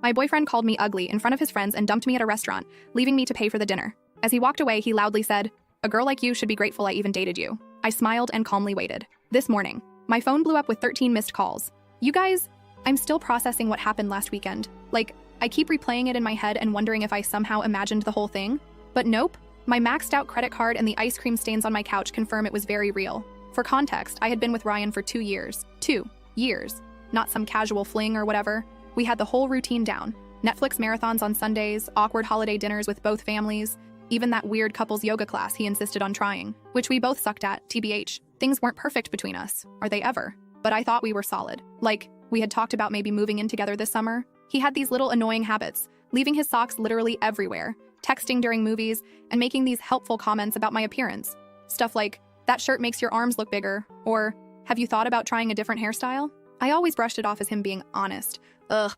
My boyfriend called me ugly in front of his friends and dumped me at a restaurant, leaving me to pay for the dinner. As he walked away, he loudly said, "A girl like you should be grateful I even dated you." I smiled and calmly waited. This morning, my phone blew up with 13 missed calls. You guys, I'm still processing what happened last weekend. I keep replaying it in my head and wondering if I somehow imagined the whole thing. But nope, my maxed out credit card and the ice cream stains on my couch confirm it was very real. For context, I had been with Ryan for 2 years. 2 years. Not some casual fling or whatever. We had the whole routine down. Netflix marathons on Sundays, awkward holiday dinners with both families, even that weird couples yoga class he insisted on trying, which we both sucked at, TBH. Things weren't perfect between us. Are they ever? But I thought we were solid. We had talked about maybe moving in together this summer. He had these little annoying habits, leaving his socks literally everywhere, texting during movies, and making these helpful comments about my appearance. Stuff like, "That shirt makes your arms look bigger," or, "Have you thought about trying a different hairstyle?" I always brushed it off as him being honest.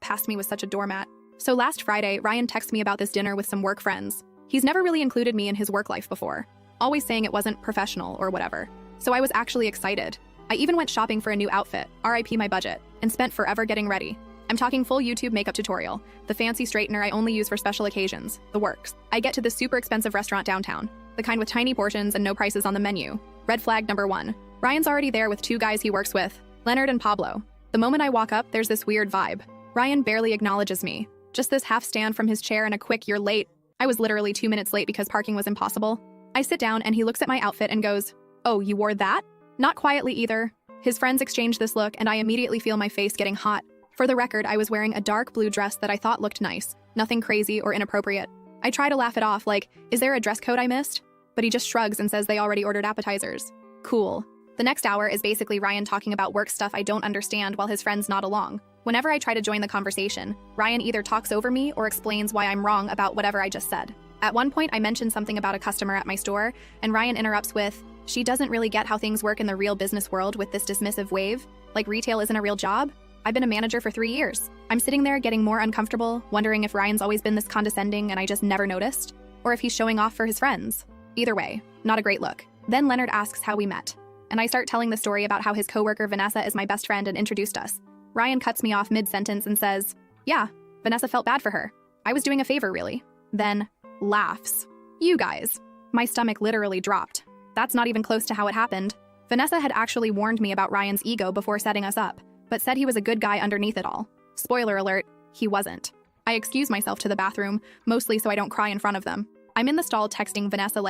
Past me was such a doormat. So last Friday, Ryan texted me about this dinner with some work friends. He's never really included me in his work life before, always saying it wasn't professional or whatever. So I was actually excited. I even went shopping for a new outfit, RIP my budget, and spent forever getting ready. I'm talking full YouTube makeup tutorial, the fancy straightener I only use for special occasions, the works. I get to this super expensive restaurant downtown, the kind with tiny portions and no prices on the menu. Red flag number 1. Ryan's already there with 2 guys he works with, Leonard and Pablo. The moment I walk up, there's this weird vibe. Ryan barely acknowledges me. Just this half stand from his chair and a quick "you're late." I was literally 2 minutes late because parking was impossible. I sit down and he looks at my outfit and goes, "Oh, you wore that?" Not quietly either. His friends exchange this look and I immediately feel my face getting hot. For the record, I was wearing a dark blue dress that I thought looked nice, nothing crazy or inappropriate. I try to laugh it off is there a dress code I missed? But he just shrugs and says they already ordered appetizers. Cool. The next hour is basically Ryan talking about work stuff I don't understand while his friends nod along. Whenever I try to join the conversation, Ryan either talks over me or explains why I'm wrong about whatever I just said. At one point, I mentioned something about a customer at my store, and Ryan interrupts with, "She doesn't really get how things work in the real business world with this dismissive wave. Retail isn't a real job? I've been a manager for 3 years." I'm sitting there getting more uncomfortable, wondering if Ryan's always been this condescending and I just never noticed, or if he's showing off for his friends. Either way, not a great look. Then Leonard asks how we met, and I start telling the story about how his coworker Vanessa is my best friend and introduced us. Ryan cuts me off mid-sentence and says, "Yeah, Vanessa felt bad for her. I was doing a favor, really." Then laughs. You guys. My stomach literally dropped. That's not even close to how it happened. Vanessa had actually warned me about Ryan's ego before setting us up, but said he was a good guy underneath it all. Spoiler alert, he wasn't. I excuse myself to the bathroom, mostly so I don't cry in front of them. I'm in the stall texting Vanessa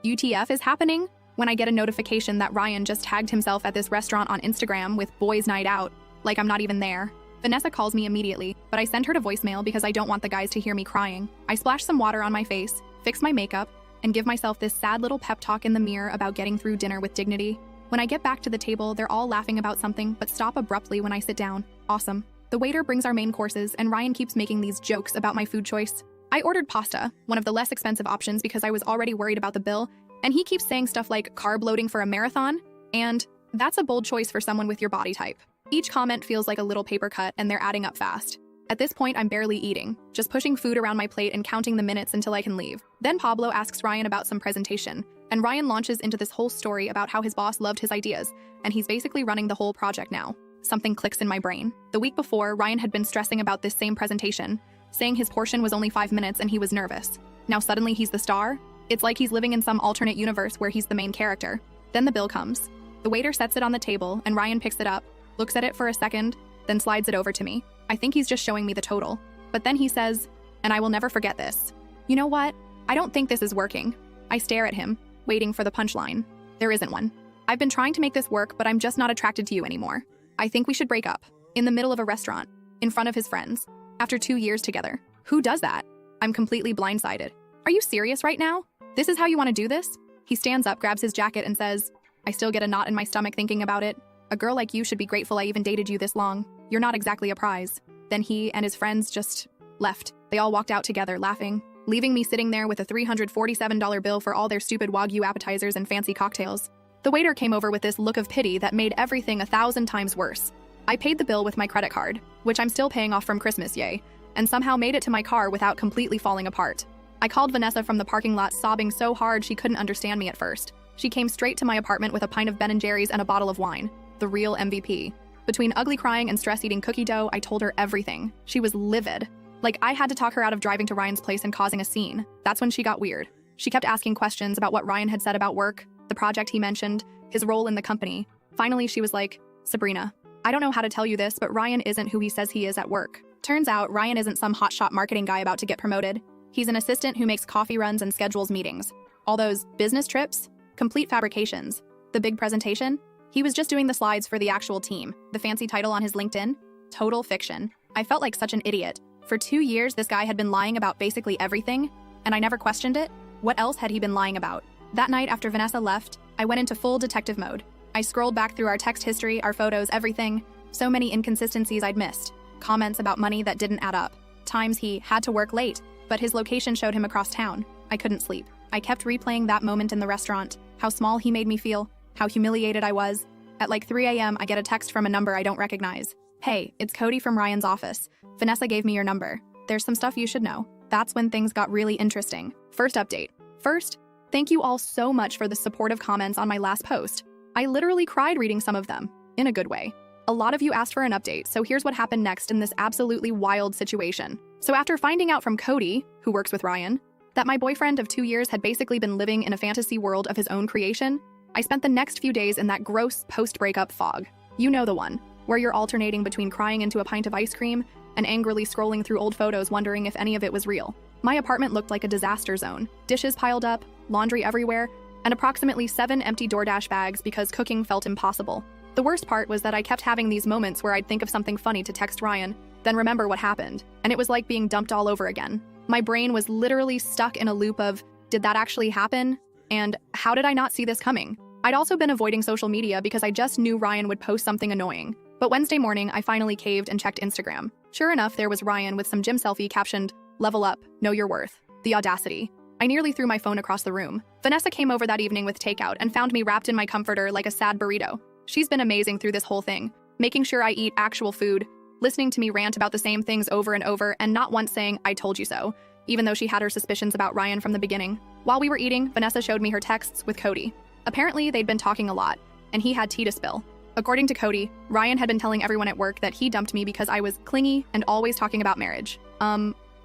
"UTF is happening?" when I get a notification that Ryan just tagged himself at this restaurant on Instagram with Boys Night Out. I'm not even there. Vanessa calls me immediately, but I send her to voicemail because I don't want the guys to hear me crying. I splash some water on my face, fix my makeup, and give myself this sad little pep talk in the mirror about getting through dinner with dignity. When I get back to the table, they're all laughing about something, but stop abruptly when I sit down. Awesome. The waiter brings our main courses, and Ryan keeps making these jokes about my food choice. I ordered pasta, one of the less expensive options because I was already worried about the bill, and he keeps saying stuff like carb loading for a marathon, and that's a bold choice for someone with your body type. Each comment feels like a little paper cut, and they're adding up fast. At this point, I'm barely eating, just pushing food around my plate and counting the minutes until I can leave. Then Pablo asks Ryan about some presentation, and Ryan launches into this whole story about how his boss loved his ideas, and he's basically running the whole project now. Something clicks in my brain. The week before, Ryan had been stressing about this same presentation, saying his portion was only 5 minutes and he was nervous. Now suddenly he's the star? It's like he's living in some alternate universe where he's the main character. Then the bill comes. The waiter sets it on the table, and Ryan picks it up, looks at it for a second, then slides it over to me. I think he's just showing me the total. But then he says, "And I will never forget this." You know what? I don't think this is working. I stare at him, waiting for the punchline. There isn't one. I've been trying to make this work, but I'm just not attracted to you anymore. I think we should break up. In the middle of a restaurant, in front of his friends, after 2 years together. Who does that? I'm completely blindsided. Are you serious right now? This is how you want to do this? He stands up, grabs his jacket, and says, I still get a knot in my stomach thinking about it. A girl like you should be grateful I even dated you this long. You're not exactly a prize. Then he and his friends just left. They all walked out together, laughing, leaving me sitting there with a $347 bill for all their stupid Wagyu appetizers and fancy cocktails. The waiter came over with this look of pity that made everything 1,000 times worse. I paid the bill with my credit card, which I'm still paying off from Christmas, yay, and somehow made it to my car without completely falling apart. I called Vanessa from the parking lot sobbing so hard she couldn't understand me at first. She came straight to my apartment with a pint of Ben & Jerry's and a bottle of wine. The real MVP. Between ugly crying and stress eating cookie dough, I told her everything. She was livid. Like, I had to talk her out of driving to Ryan's place and causing a scene. That's when she got weird. She kept asking questions about what Ryan had said about work, the project he mentioned, his role in the company. Finally, she was like, Sabrina, I don't know how to tell you this, but Ryan isn't who he says he is at work. Turns out, Ryan isn't some hotshot marketing guy about to get promoted. He's an assistant who makes coffee runs and schedules meetings. All those business trips? Complete fabrications. The big presentation? He was just doing the slides for the actual team. The fancy title on his LinkedIn? Total fiction. I felt like such an idiot. For 2 years, this guy had been lying about basically everything, and I never questioned it. What else had he been lying about? That night after Vanessa left, I went into full detective mode. I scrolled back through our text history, our photos, everything. So many inconsistencies I'd missed. Comments about money that didn't add up. Times he had to work late, but his location showed him across town. I couldn't sleep. I kept replaying that moment in the restaurant, how small he made me feel, how humiliated I was. At like 3 a.m., I get a text from a number I don't recognize. Hey, it's Cody from Ryan's office. Vanessa gave me your number. There's some stuff you should know. That's when things got really interesting. First update. First, thank you all so much for the supportive comments on my last post. I literally cried reading some of them, in a good way. A lot of you asked for an update, so here's what happened next in this absolutely wild situation. So after finding out from Cody, who works with Ryan, that my boyfriend of 2 years had basically been living in a fantasy world of his own creation, I spent the next few days in that gross post-breakup fog. You know the one, where you're alternating between crying into a pint of ice cream and angrily scrolling through old photos wondering if any of it was real. My apartment looked like a disaster zone. Dishes piled up, laundry everywhere, and approximately 7 empty DoorDash bags because cooking felt impossible. The worst part was that I kept having these moments where I'd think of something funny to text Ryan, then remember what happened, and it was like being dumped all over again. My brain was literally stuck in a loop of, did that actually happen? And how did I not see this coming? I'd also been avoiding social media because I just knew Ryan would post something annoying. But Wednesday morning, I finally caved and checked Instagram. Sure enough, there was Ryan with some gym selfie captioned, "Level up, know your worth." The audacity. I nearly threw my phone across the room. Vanessa came over that evening with takeout and found me wrapped in my comforter like a sad burrito. She's been amazing through this whole thing, making sure I eat actual food, listening to me rant about the same things over and over, and not once saying, "I told you so," even though she had her suspicions about Ryan from the beginning. While we were eating, Vanessa showed me her texts with Cody. Apparently, they'd been talking a lot, and he had tea to spill. According to Cody, Ryan had been telling everyone at work that he dumped me because I was clingy and always talking about marriage.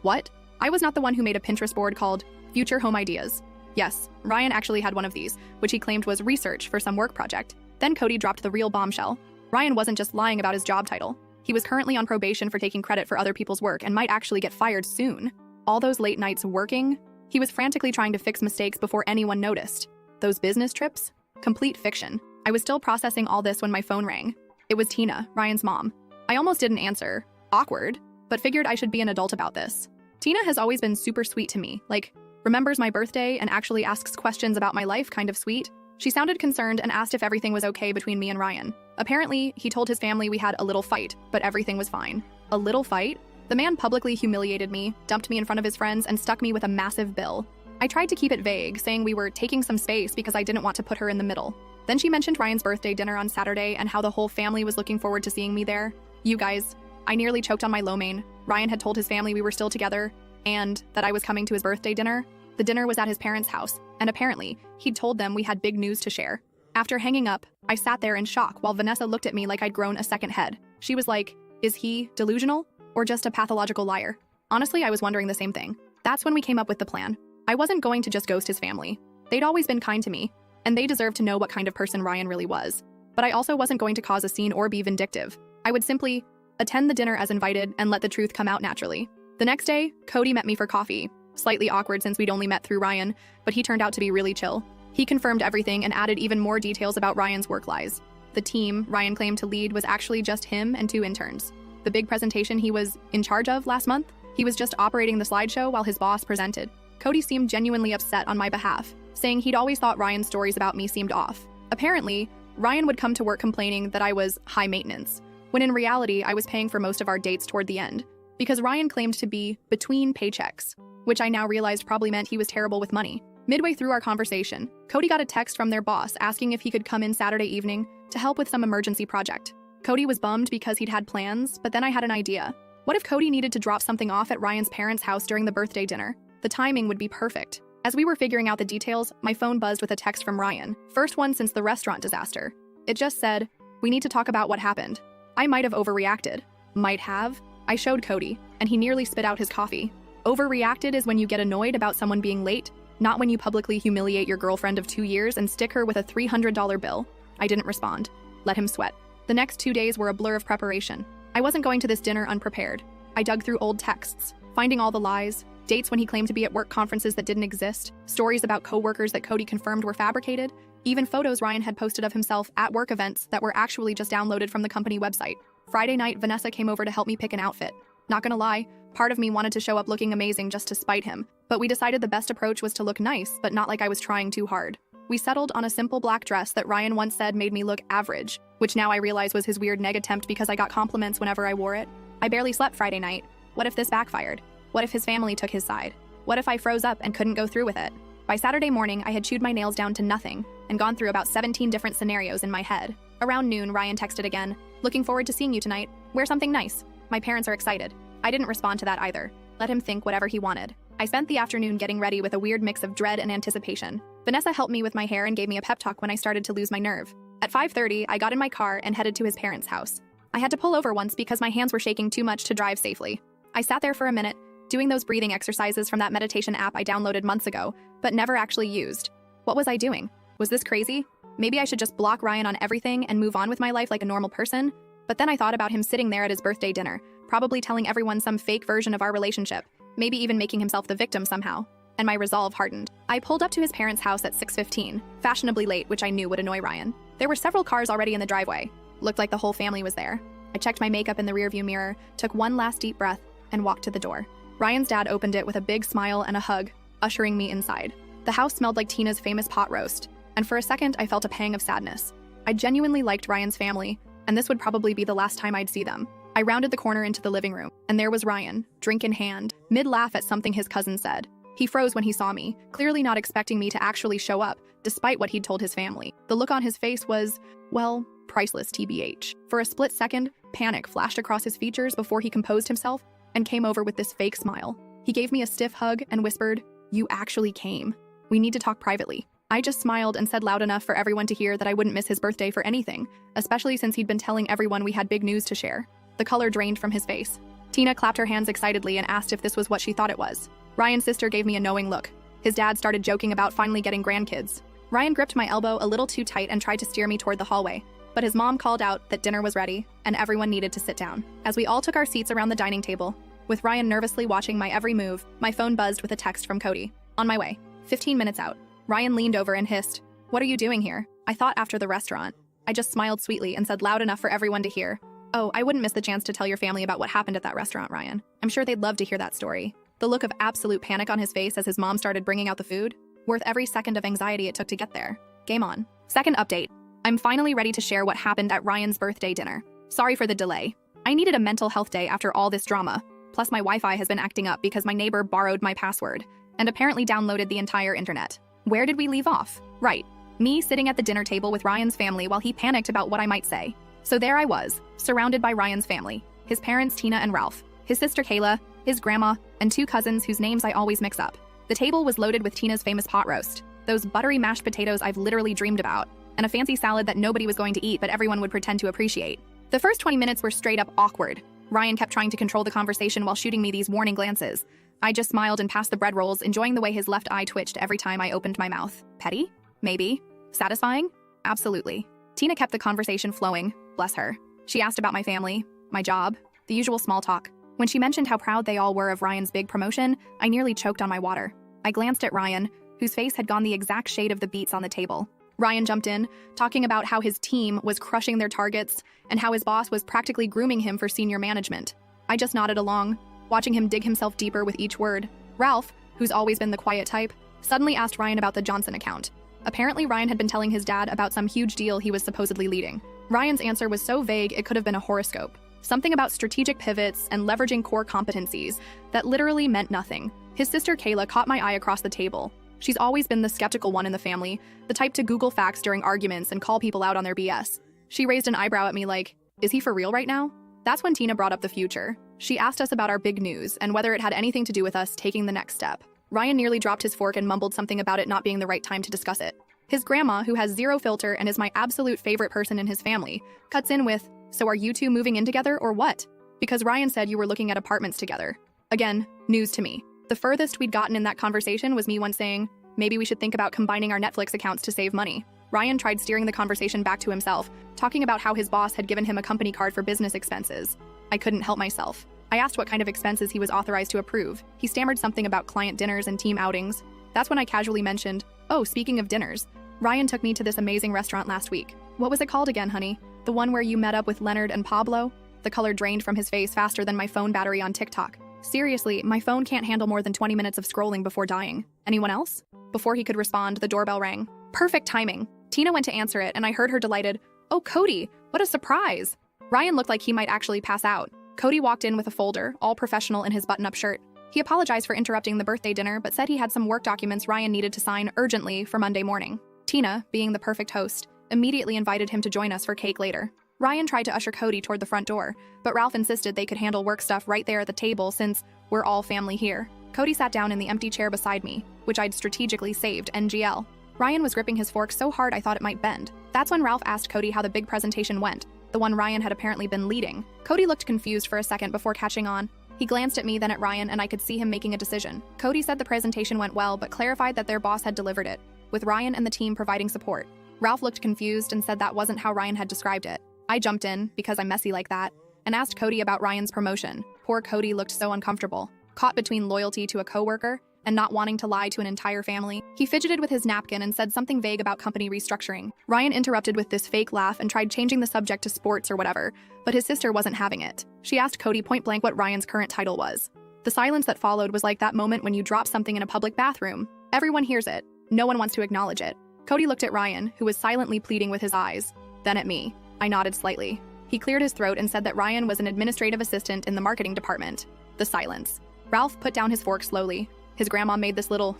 What? I was not the one who made a Pinterest board called Future Home Ideas. Yes, Ryan actually had one of these, which he claimed was research for some work project. Then Cody dropped the real bombshell. Ryan wasn't just lying about his job title. He was currently on probation for taking credit for other people's work and might actually get fired soon. All those late nights working, he was frantically trying to fix mistakes before anyone noticed. Those business trips? Complete fiction. I was still processing all this when my phone rang. It was Tina, Ryan's mom. I almost didn't answer. Awkward, but figured I should be an adult about this. Tina has always been super sweet to me, like, remembers my birthday and actually asks questions about my life, kind of sweet. She sounded concerned and asked if everything was okay between me and Ryan. Apparently, he told his family we had a little fight, but everything was fine. A little fight? The man publicly humiliated me, dumped me in front of his friends, and stuck me with a massive bill. I tried to keep it vague, saying we were taking some space because I didn't want to put her in the middle. Then she mentioned Ryan's birthday dinner on Saturday and how the whole family was looking forward to seeing me there. You guys, I nearly choked on my lo mein. Ryan had told his family we were still together, and that I was coming to his birthday dinner. The dinner was at his parents' house, and apparently, he'd told them we had big news to share. After hanging up, I sat there in shock while Vanessa looked at me like I'd grown a second head. She was like, is he delusional or just a pathological liar? Honestly, I was wondering the same thing. That's when we came up with the plan. I wasn't going to just ghost his family. They'd always been kind to me, and they deserved to know what kind of person Ryan really was. But I also wasn't going to cause a scene or be vindictive. I would simply attend the dinner as invited and let the truth come out naturally. The next day, Cody met me for coffee. Slightly awkward since we'd only met through Ryan, but he turned out to be really chill. He confirmed everything and added even more details about Ryan's work lies. The team Ryan claimed to lead was actually just him and 2 interns. The big presentation he was in charge of last month, he was just operating the slideshow while his boss presented. Cody seemed genuinely upset on my behalf, saying he'd always thought Ryan's stories about me seemed off. Apparently, Ryan would come to work complaining that I was high maintenance, when in reality I was paying for most of our dates toward the end, because Ryan claimed to be between paychecks, which I now realized probably meant he was terrible with money. Midway through our conversation, Cody got a text from their boss asking if he could come in Saturday evening to help with some emergency project. Cody was bummed because he'd had plans, but then I had an idea. What if Cody needed to drop something off at Ryan's parents' house during the birthday dinner? The timing would be perfect. As we were figuring out the details, my phone buzzed with a text from Ryan. First one since the restaurant disaster. It just said, "We need to talk about what happened." I might have overreacted. Might have. I showed Cody, and he nearly spit out his coffee. Overreacted is when you get annoyed about someone being late, not when you publicly humiliate your girlfriend of 2 years and stick her with a $300 bill. I didn't respond. Let him sweat. The next 2 days were a blur of preparation. I wasn't going to this dinner unprepared. I dug through old texts, finding all the lies, dates when he claimed to be at work conferences that didn't exist, stories about coworkers that Cody confirmed were fabricated, even photos Ryan had posted of himself at work events that were actually just downloaded from the company website. Friday night, Vanessa came over to help me pick an outfit. Not gonna lie, part of me wanted to show up looking amazing just to spite him, but we decided the best approach was to look nice, but not like I was trying too hard. We settled on a simple black dress that Ryan once said made me look average, which now I realize was his weird neg attempt because I got compliments whenever I wore it. I barely slept Friday night. What if this backfired? What if his family took his side? What if I froze up and couldn't go through with it? By Saturday morning, I had chewed my nails down to nothing and gone through about 17 different scenarios in my head. Around noon, Ryan texted again, "Looking forward to seeing you tonight. Wear something nice. My parents are excited." I didn't respond to that either. Let him think whatever he wanted. I spent the afternoon getting ready with a weird mix of dread and anticipation. Vanessa helped me with my hair and gave me a pep talk when I started to lose my nerve. At 5:30, I got in my car and headed to his parents' house. I had to pull over once because my hands were shaking too much to drive safely. I sat there for a minute, doing those breathing exercises from that meditation app I downloaded months ago, but never actually used. What was I doing? Was this crazy? Maybe I should just block Ryan on everything and move on with my life like a normal person? But then I thought about him sitting there at his birthday dinner, probably telling everyone some fake version of our relationship, maybe even making himself the victim somehow. And my resolve hardened. I pulled up to his parents' house at 6:15, fashionably late, which I knew would annoy Ryan. There were several cars already in the driveway. Looked like the whole family was there. I checked my makeup in the rearview mirror, took one last deep breath, and walked to the door. Ryan's dad opened it with a big smile and a hug, ushering me inside. The house smelled like Tina's famous pot roast, and for a second I felt a pang of sadness. I genuinely liked Ryan's family, and this would probably be the last time I'd see them. I rounded the corner into the living room, and there was Ryan, drink in hand, mid-laugh at something his cousin said. He froze when he saw me, clearly not expecting me to actually show up, despite what he'd told his family. The look on his face was, well, priceless TBH. For a split second, panic flashed across his features before he composed himself and came over with this fake smile. He gave me a stiff hug and whispered, "You actually came. We need to talk privately." I just smiled and said loud enough for everyone to hear that I wouldn't miss his birthday for anything, especially since he'd been telling everyone we had big news to share. The color drained from his face. Tina clapped her hands excitedly and asked if this was what she thought it was. Ryan's sister gave me a knowing look. His dad started joking about finally getting grandkids. Ryan gripped my elbow a little too tight and tried to steer me toward the hallway, but his mom called out that dinner was ready and everyone needed to sit down. As we all took our seats around the dining table, with Ryan nervously watching my every move, my phone buzzed with a text from Cody. On my way. 15 minutes out. Ryan leaned over and hissed, "What are you doing here?" I thought after the restaurant. I just smiled sweetly and said loud enough for everyone to hear, "Oh, I wouldn't miss the chance to tell your family about what happened at that restaurant, Ryan. I'm sure they'd love to hear that story." The look of absolute panic on his face as his mom started bringing out the food, worth every second of anxiety it took to get there. Game on. Second update. I'm finally ready to share what happened at Ryan's birthday dinner. Sorry for the delay. I needed a mental health day after all this drama. Plus my Wi-Fi has been acting up because my neighbor borrowed my password and apparently downloaded the entire internet. Where did we leave off? Right. Me sitting at the dinner table with Ryan's family while he panicked about what I might say. So there I was, surrounded by Ryan's family, his parents Tina and Ralph, his sister Kayla, his grandma, and 2 cousins whose names I always mix up. The table was loaded with Tina's famous pot roast, those buttery mashed potatoes I've literally dreamed about, and a fancy salad that nobody was going to eat but everyone would pretend to appreciate. The first 20 minutes were straight up awkward. Ryan kept trying to control the conversation while shooting me these warning glances. I just smiled and passed the bread rolls, enjoying the way his left eye twitched every time I opened my mouth. Petty? Maybe. Satisfying? Absolutely. Tina kept the conversation flowing, bless her. She asked about my family, my job, the usual small talk. When she mentioned how proud they all were of Ryan's big promotion, I nearly choked on my water. I glanced at Ryan, whose face had gone the exact shade of the beets on the table. Ryan jumped in, talking about how his team was crushing their targets and how his boss was practically grooming him for senior management. I just nodded along, watching him dig himself deeper with each word. Ralph, who's always been the quiet type, suddenly asked Ryan about the Johnson account. Apparently, Ryan had been telling his dad about some huge deal he was supposedly leading. Ryan's answer was so vague it could have been a horoscope. Something about strategic pivots and leveraging core competencies that literally meant nothing. His sister Kayla caught my eye across the table. She's always been the skeptical one in the family, the type to Google facts during arguments and call people out on their BS. She raised an eyebrow at me like, "Is he for real right now?" That's when Tina brought up the future. She asked us about our big news and whether it had anything to do with us taking the next step. Ryan nearly dropped his fork and mumbled something about it not being the right time to discuss it. His grandma, who has zero filter and is my absolute favorite person in his family, cuts in with, "So are you two moving in together or what?" Because Ryan said you were looking at apartments together. Again, news to me. The furthest we'd gotten in that conversation was me once saying, maybe we should think about combining our Netflix accounts to save money. Ryan tried steering the conversation back to himself, talking about how his boss had given him a company card for business expenses. I couldn't help myself. I asked what kind of expenses he was authorized to approve. He stammered something about client dinners and team outings. That's when I casually mentioned, oh, speaking of dinners, Ryan took me to this amazing restaurant last week. What was it called again, honey? The one where you met up with Leonard and Pablo? The color drained from his face faster than my phone battery on TikTok. Seriously, my phone can't handle more than 20 minutes of scrolling before dying. Anyone else? Before he could respond, the doorbell rang. Perfect timing. Tina went to answer it, and I heard her delighted, oh, Cody, what a surprise. Ryan looked like he might actually pass out. Cody walked in with a folder, all professional in his button-up shirt. He apologized for interrupting the birthday dinner, but said he had some work documents Ryan needed to sign urgently for Monday morning. Tina, being the perfect host, immediately invited him to join us for cake later. Ryan tried to usher Cody toward the front door, but Ralph insisted they could handle work stuff right there at the table since we're all family here. Cody sat down in the empty chair beside me, which I'd strategically saved NGL. Ryan was gripping his fork so hard I thought it might bend. That's when Ralph asked Cody how the big presentation went, the one Ryan had apparently been leading. Cody looked confused for a second before catching on. He glanced at me, then at Ryan, and I could see him making a decision. Cody said the presentation went well, but clarified that their boss had delivered it, with Ryan and the team providing support. Ralph looked confused and said that wasn't how Ryan had described it. I jumped in, because I'm messy like that, and asked Cody about Ryan's promotion. Poor Cody looked so uncomfortable, caught between loyalty to a coworker and not wanting to lie to an entire family. He fidgeted with his napkin and said something vague about company restructuring. Ryan interrupted with this fake laugh and tried changing the subject to sports or whatever, but his sister wasn't having it. She asked Cody point blank what Ryan's current title was. The silence that followed was like that moment when you drop something in a public bathroom. Everyone hears it. No one wants to acknowledge it. Cody looked at Ryan, who was silently pleading with his eyes, then at me. I nodded slightly. He cleared his throat and said that Ryan was an administrative assistant in the marketing department. The silence. Ralph put down his fork slowly. His grandma made this little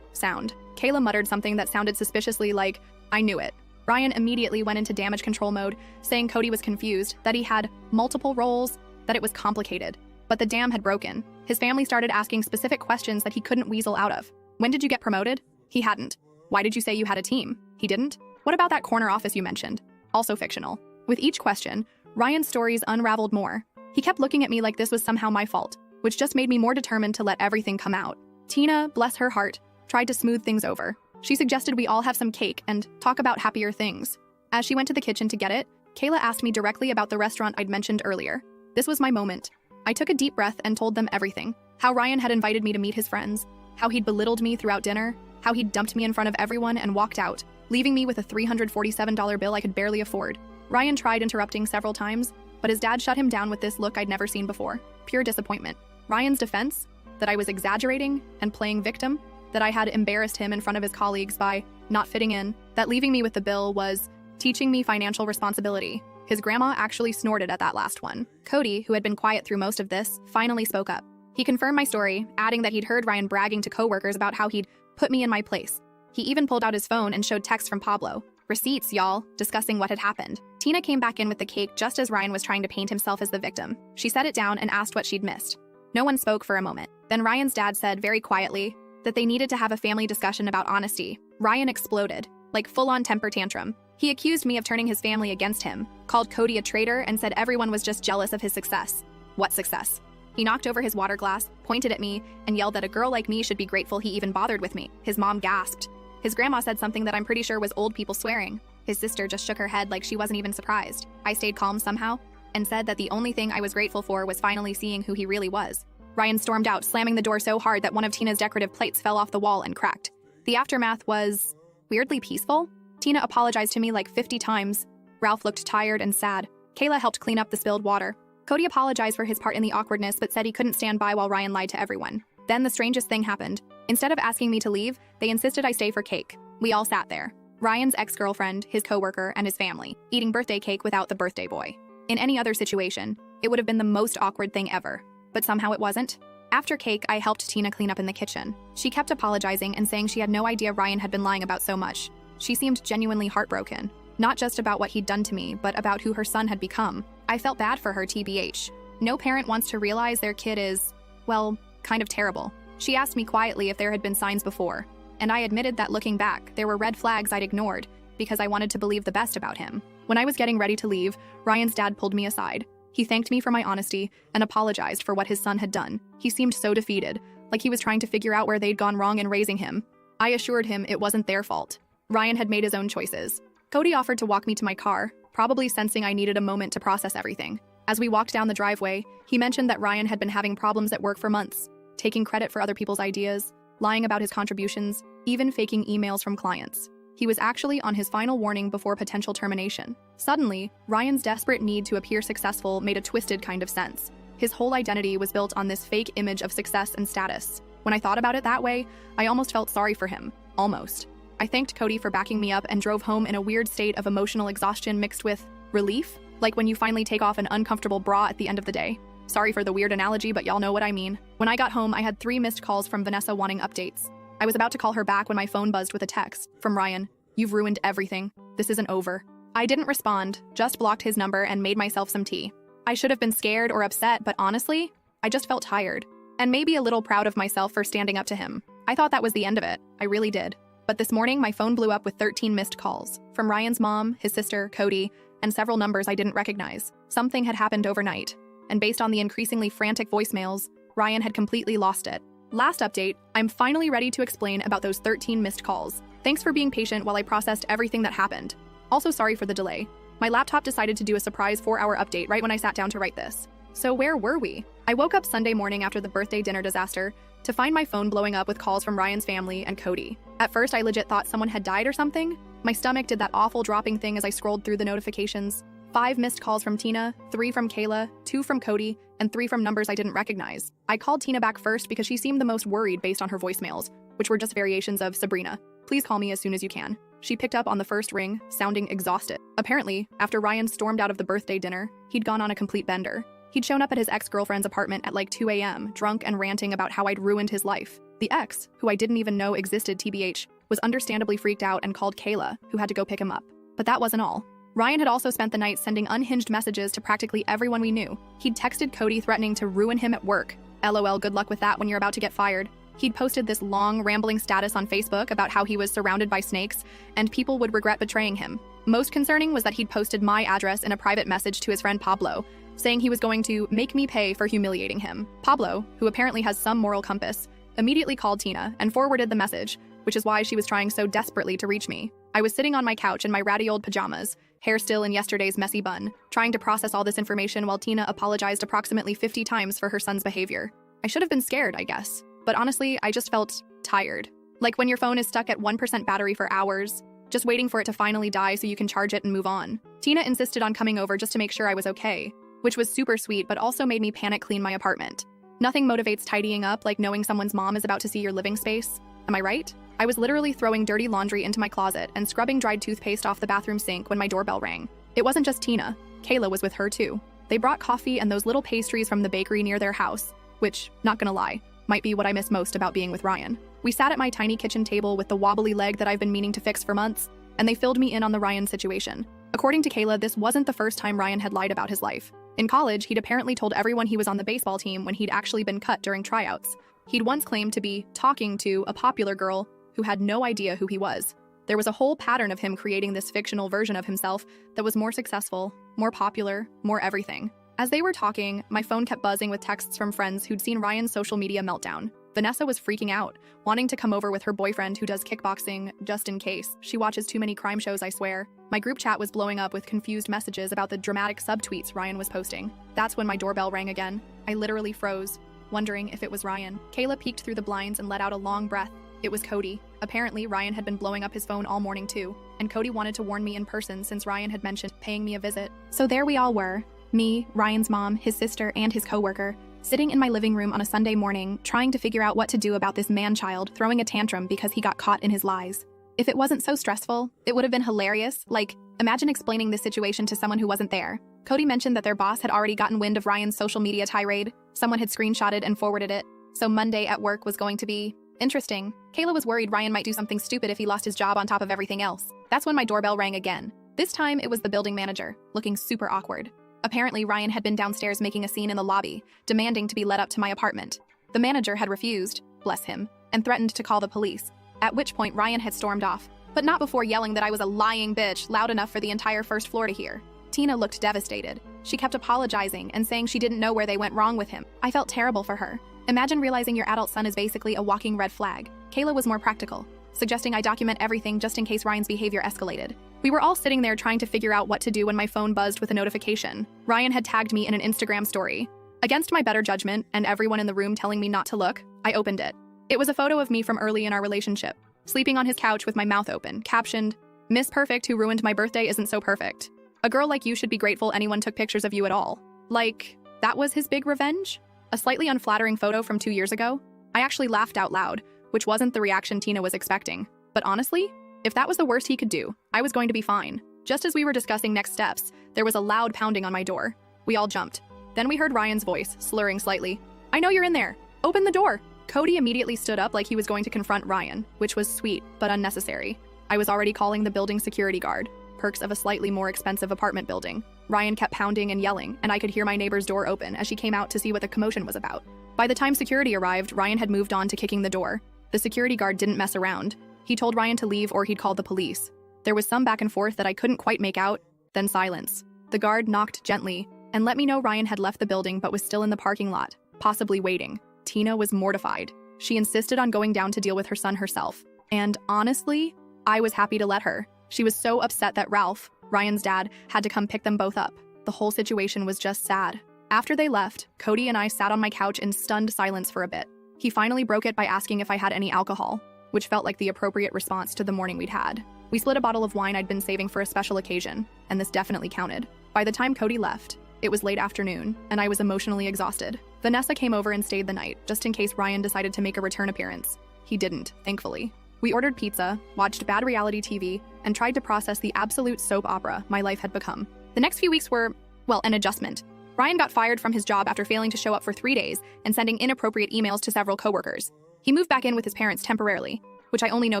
sound. Kayla muttered something that sounded suspiciously like, I knew it. Ryan immediately went into damage control mode, saying Cody was confused, that he had multiple roles, that it was complicated. But the dam had broken. His family started asking specific questions that he couldn't weasel out of. When did you get promoted? He hadn't. Why did you say you had a team? He didn't. What about that corner office you mentioned? Also fictional. With each question, Ryan's stories unraveled more. He kept looking at me like this was somehow my fault, which just made me more determined to let everything come out. Tina, bless her heart, tried to smooth things over. She suggested we all have some cake and talk about happier things. As she went to the kitchen to get it, Kayla asked me directly about the restaurant I'd mentioned earlier. This was my moment. I took a deep breath and told them everything. How Ryan had invited me to meet his friends, how he'd belittled me throughout dinner, how he'd dumped me in front of everyone and walked out, leaving me with a $347 bill I could barely afford. Ryan tried interrupting several times, but his dad shut him down with this look I'd never seen before. Pure disappointment. Ryan's defense? That I was exaggerating and playing victim, that I had embarrassed him in front of his colleagues by not fitting in, that leaving me with the bill was teaching me financial responsibility. His grandma actually snorted at that last one. Cody, who had been quiet through most of this, finally spoke up. He confirmed my story, adding that he'd heard Ryan bragging to coworkers about how he'd put me in my place. He even pulled out his phone and showed texts from Pablo. Receipts, y'all, discussing what had happened. Tina came back in with the cake just as Ryan was trying to paint himself as the victim. She set it down and asked what she'd missed. No one spoke for a moment. Then Ryan's dad said very quietly that they needed to have a family discussion about honesty. Ryan exploded, like full-on temper tantrum. He accused me of turning his family against him, called Cody a traitor, and said everyone was just jealous of his success. What success? He knocked over his water glass, pointed at me, and yelled that a girl like me should be grateful he even bothered with me. His mom gasped. His grandma said something that I'm pretty sure was old people swearing. His sister just shook her head like she wasn't even surprised. I stayed calm somehow, and said that the only thing I was grateful for was finally seeing who he really was. Ryan stormed out, slamming the door so hard that one of Tina's decorative plates fell off the wall and cracked. The aftermath was weirdly peaceful. Tina apologized to me like 50 times. Ralph looked tired and sad. Kayla helped clean up the spilled water. Cody apologized for his part in the awkwardness but said he couldn't stand by while Ryan lied to everyone. Then the strangest thing happened. Instead of asking me to leave, they insisted I stay for cake. We all sat there. Ryan's ex-girlfriend, his coworker, and his family, eating birthday cake without the birthday boy. In any other situation, it would have been the most awkward thing ever. But somehow it wasn't. After cake, I helped Tina clean up in the kitchen. She kept apologizing and saying she had no idea Ryan had been lying about so much. She seemed genuinely heartbroken, not just about what he'd done to me, but about who her son had become. I felt bad for her, TBH. No parent wants to realize their kid is, well, kind of terrible. She asked me quietly if there had been signs before, and I admitted that looking back, there were red flags I'd ignored because I wanted to believe the best about him. When I was getting ready to leave, Ryan's dad pulled me aside. He thanked me for my honesty and apologized for what his son had done. He seemed so defeated, like he was trying to figure out where they'd gone wrong in raising him. I assured him it wasn't their fault. Ryan had made his own choices. Cody offered to walk me to my car, probably sensing I needed a moment to process everything. As we walked down the driveway, he mentioned that Ryan had been having problems at work for months, taking credit for other people's ideas, lying about his contributions, even faking emails from clients. He was actually on his final warning before potential termination. Suddenly, Ryan's desperate need to appear successful made a twisted kind of sense. His whole identity was built on this fake image of success and status. When I thought about it that way, I almost felt sorry for him. Almost. I thanked Cody for backing me up and drove home in a weird state of emotional exhaustion mixed with relief, like when you finally take off an uncomfortable bra at the end of the day. Sorry for the weird analogy, but y'all know what I mean. When I got home, I had 3 missed calls from Vanessa wanting updates. I was about to call her back when my phone buzzed with a text from Ryan. "You've ruined everything. This isn't over." I didn't respond, just blocked his number and made myself some tea. I should have been scared or upset, but honestly, I just felt tired. And maybe a little proud of myself for standing up to him. I thought that was the end of it. I really did. But this morning, my phone blew up with 13 missed calls. From Ryan's mom, his sister, Cody, and several numbers I didn't recognize. Something had happened overnight. And based on the increasingly frantic voicemails, Ryan had completely lost it. Last update, I'm finally ready to explain about those 13 missed calls. Thanks for being patient while I processed everything that happened. Also sorry for the delay. My laptop decided to do a surprise 4-hour update right when I sat down to write this. So where were we? I woke up Sunday morning after the birthday dinner disaster to find my phone blowing up with calls from Ryan's family and Cody. At first, I legit thought someone had died or something. My stomach did that awful dropping thing as I scrolled through the notifications. 5 missed calls from Tina, 3 from Kayla, 2 from Cody, and 3 from numbers I didn't recognize. I called Tina back first because she seemed the most worried based on her voicemails, which were just variations of "Sabrina, please call me as soon as you can." She picked up on the first ring, sounding exhausted. Apparently, after Ryan stormed out of the birthday dinner, he'd gone on a complete bender. He'd shown up at his ex-girlfriend's apartment at like 2 a.m., drunk and ranting about how I'd ruined his life. The ex, who I didn't even know existed TBH, was understandably freaked out and called Kayla, who had to go pick him up. But that wasn't all. Ryan had also spent the night sending unhinged messages to practically everyone we knew. He'd texted Cody threatening to ruin him at work. LOL, good luck with that when you're about to get fired. He'd posted this long, rambling status on Facebook about how he was surrounded by snakes and people would regret betraying him. Most concerning was that he'd posted my address in a private message to his friend Pablo, saying he was going to make me pay for humiliating him. Pablo, who apparently has some moral compass, immediately called Tina and forwarded the message, which is why she was trying so desperately to reach me. I was sitting on my couch in my ratty old pajamas, hair still in yesterday's messy bun, trying to process all this information while Tina apologized approximately 50 times for her son's behavior. I should have been scared, I guess. But honestly, I just felt tired. Like when your phone is stuck at 1% battery for hours, just waiting for it to finally die so you can charge it and move on. Tina insisted on coming over just to make sure I was okay, which was super sweet but also made me panic clean my apartment. Nothing motivates tidying up like knowing someone's mom is about to see your living space. Am I right? I was literally throwing dirty laundry into my closet and scrubbing dried toothpaste off the bathroom sink when my doorbell rang. It wasn't just Tina. Kayla was with her too. They brought coffee and those little pastries from the bakery near their house, which, not gonna lie, might be what I miss most about being with Ryan. We sat at my tiny kitchen table with the wobbly leg that I've been meaning to fix for months, and they filled me in on the Ryan situation. According to Kayla, this wasn't the first time Ryan had lied about his life. In college, he'd apparently told everyone he was on the baseball team when he'd actually been cut during tryouts. He'd once claimed to be talking to a popular girl who had no idea who he was. There was a whole pattern of him creating this fictional version of himself that was more successful, more popular, more everything. As they were talking, my phone kept buzzing with texts from friends who'd seen Ryan's social media meltdown. Vanessa was freaking out, wanting to come over with her boyfriend who does kickboxing just in case. She watches too many crime shows, I swear. My group chat was blowing up with confused messages about the dramatic subtweets Ryan was posting. That's when my doorbell rang again. I literally froze, wondering if it was Ryan. Kayla peeked through the blinds and let out a long breath. It was Cody. Apparently, Ryan had been blowing up his phone all morning too, and Cody wanted to warn me in person since Ryan had mentioned paying me a visit. So there we all were. Me, Ryan's mom, his sister, and his coworker, sitting in my living room on a Sunday morning, trying to figure out what to do about this man-child throwing a tantrum because he got caught in his lies. If it wasn't so stressful, it would have been hilarious. Like, imagine explaining this situation to someone who wasn't there. Cody mentioned that their boss had already gotten wind of Ryan's social media tirade. Someone had screenshotted and forwarded it. So Monday at work was going to be interesting. Kayla was worried Ryan might do something stupid if he lost his job on top of everything else. That's when my doorbell rang again. This time, it was the building manager, looking super awkward. Apparently, Ryan had been downstairs making a scene in the lobby, demanding to be let up to my apartment. The manager had refused, bless him, and threatened to call the police, at which point Ryan had stormed off, but not before yelling that I was a lying bitch loud enough for the entire first floor to hear. Tina looked devastated. She kept apologizing and saying she didn't know where they went wrong with him. I felt terrible for her. Imagine realizing your adult son is basically a walking red flag. Kayla was more practical, suggesting I document everything just in case Ryan's behavior escalated. We were all sitting there trying to figure out what to do when my phone buzzed with a notification. Ryan had tagged me in an Instagram story. Against my better judgment and everyone in the room telling me not to look, I opened it. It was a photo of me from early in our relationship, sleeping on his couch with my mouth open, captioned, "Miss Perfect who ruined my birthday isn't so perfect. A girl like you should be grateful anyone took pictures of you at all." Like, that was his big revenge? A slightly unflattering photo from 2 years ago? I actually laughed out loud, which wasn't the reaction Tina was expecting. But honestly, if that was the worst he could do, I was going to be fine. Just as we were discussing next steps, there was a loud pounding on my door. We all jumped. Then we heard Ryan's voice, slurring slightly. "I know you're in there. Open the door." Cody immediately stood up like he was going to confront Ryan, which was sweet, but unnecessary. I was already calling the building security guard, perks of a slightly more expensive apartment building. Ryan kept pounding and yelling, and I could hear my neighbor's door open as she came out to see what the commotion was about. By the time security arrived, Ryan had moved on to kicking the door. The security guard didn't mess around. He told Ryan to leave or he'd call the police. There was some back and forth that I couldn't quite make out, then silence. The guard knocked gently and let me know Ryan had left the building but was still in the parking lot, possibly waiting. Tina was mortified. She insisted on going down to deal with her son herself. And honestly, I was happy to let her. She was so upset that Ralph, Ryan's dad, had to come pick them both up. The whole situation was just sad. After they left, Cody and I sat on my couch in stunned silence for a bit. He finally broke it by asking if I had any alcohol, which felt like the appropriate response to the morning we'd had. We split a bottle of wine I'd been saving for a special occasion, and this definitely counted. By the time Cody left, it was late afternoon, and I was emotionally exhausted. Vanessa came over and stayed the night, just in case Ryan decided to make a return appearance. He didn't, thankfully. We ordered pizza, watched bad reality TV, and tried to process the absolute soap opera my life had become. The next few weeks were, well, an adjustment. Ryan got fired from his job after failing to show up for 3 days and sending inappropriate emails to several coworkers. He moved back in with his parents temporarily, which I only know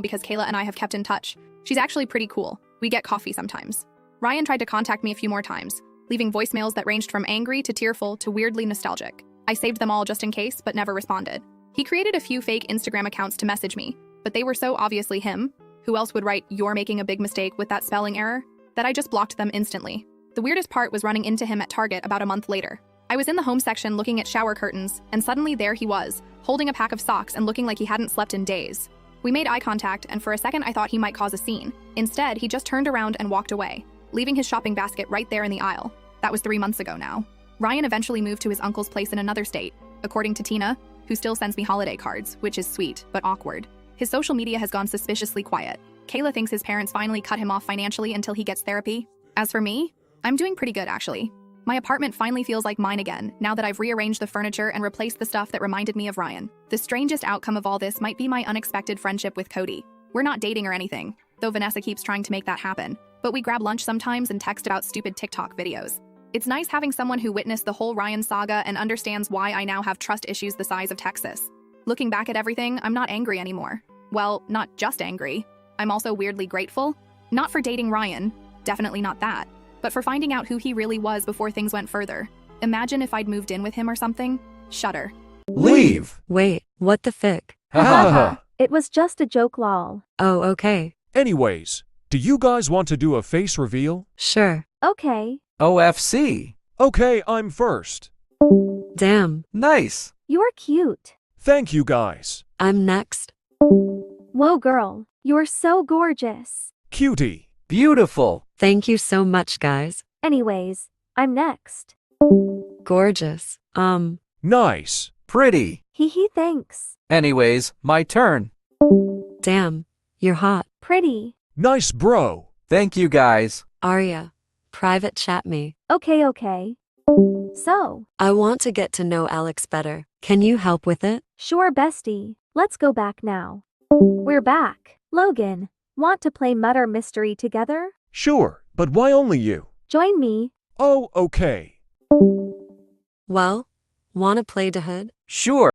because Kayla and I have kept in touch. She's actually pretty cool. We get coffee sometimes. Ryan tried to contact me a few more times, leaving voicemails that ranged from angry to tearful to weirdly nostalgic. I saved them all just in case, but never responded. He created a few fake Instagram accounts to message me, but they were so obviously him, who else would write "you're making a big mistake" with that spelling error, that I just blocked them instantly. The weirdest part was running into him at Target about a month later. I was in the home section looking at shower curtains, and suddenly there he was, holding a pack of socks and looking like he hadn't slept in days. We made eye contact, and for a second I thought he might cause a scene. Instead, he just turned around and walked away, leaving his shopping basket right there in the aisle. That was 3 months ago now. Ryan eventually moved to his uncle's place in another state, according to Tina, who still sends me holiday cards, which is sweet, but awkward. His social media has gone suspiciously quiet. Kayla thinks his parents finally cut him off financially until he gets therapy. As for me, I'm doing pretty good, actually. My apartment finally feels like mine again, now that I've rearranged the furniture and replaced the stuff that reminded me of Ryan. The strangest outcome of all this might be my unexpected friendship with Cody. We're not dating or anything, though Vanessa keeps trying to make that happen, but we grab lunch sometimes and text about stupid TikTok videos. It's nice having someone who witnessed the whole Ryan saga and understands why I now have trust issues the size of Texas. Looking back at everything, I'm not angry anymore. Well, not just angry. I'm also weirdly grateful. Not for dating Ryan, definitely not that, but for finding out who he really was before things went further. Imagine if I'd moved in with him or something. Shudder. Leave! Wait, what the fick? Haha. It was just a joke, lol. Oh, okay. Anyways, do you guys want to do a face reveal? Sure. Okay. OFC. Okay, I'm first. Damn, Nice. You're cute. Thank you guys. I'm next. Whoa, girl. You're so gorgeous. Cutie. Beautiful. Thank you so much, guys. Anyways, I'm next. Gorgeous. Nice. Pretty. Hee hee, thanks. Anyways, my turn. Damn, you're hot. Pretty. Nice bro. Thank you guys. Arya, private chat me. Okay. So, I want to get to know Alex better. Can you help with it? sure, bestie. Let's go back now. We're back. Logan, want to play Murder Mystery together? Sure, but why only you? Join me. Oh, okay. Well, wanna play the hood? Sure.